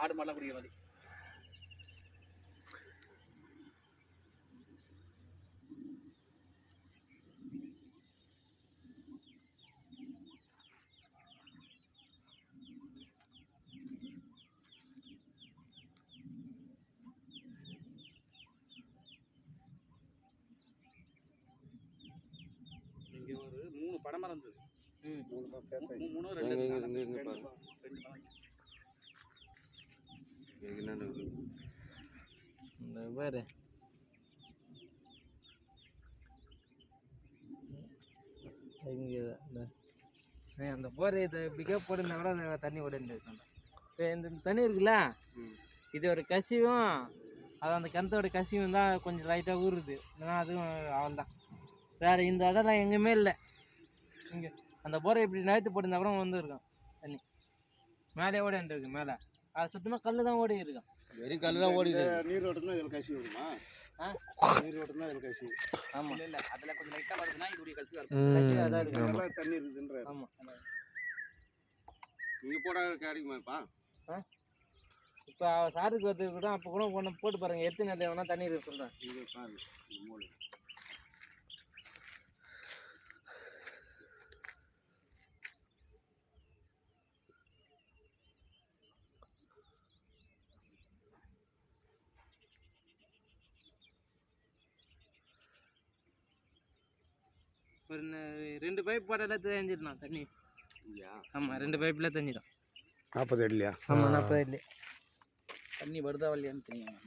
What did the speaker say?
ஆடு மாடெல்லாம் குடிக்கிற மாதிரி. இங்கே ஒரு 3 பனைமரம் இருந்தது. 2 அந்த போர் இதை பிக்கப் போட்டுருந்தா கூட அந்த தண்ணி ஓடிட்டு இப்போ இந்த தண்ணி இருக்குல்ல, இது ஒரு கசிவும் அது அந்த கிணத்தோட கசிவும் தான் கொஞ்சம் லைட்டாக ஊறுது. இல்லைன்னா அதுவும் அவள் தான். வேறு இந்த இடம்லாம் எங்கேயுமே இல்லை. இங்கே அந்த போரை இப்படி நகர்த்து போட்டிருந்தா கூட வந்துருக்கும் தண்ணி. மேலே ஓடிட்டு இருக்கு. மேலே அது சுத்தமாக கல் தான் ஓடி இருக்கும். வெறும் கல் தான் ஓடி நீர் ஓட்டம் இதில் கசி வருமா? நீர் ஓட்டம் தான் இதில் கசி. ஆமாம், இல்லை அதில் கொஞ்சம் லைட்டாக வருதுன்னா இதோடைய கசி வருது. தண்ணி இருக்குதுன்ற. ஆமாம், நீங்கள் போட கிடைக்குமாப்பா? இப்போ சாருக்கு வந்து கூட அப்போ கூட ஒன்று போட்டு பாருங்கள். எத்தனை நேரம் வேணால் தண்ணி இருக்கு சொல்கிறேன். இங்கே பாரு மூணு. ஒரு 2 பைப் போட்டாலே தெரிஞ்சிடலாம் தண்ணி. இல்லையா? ஆமாம், 2 பைப்பில் தெரிஞ்சிடும். 40 அடிலையா? ஆமாம், 40 அடி. தண்ணி வருதா வரலையான்னு தெரியும்.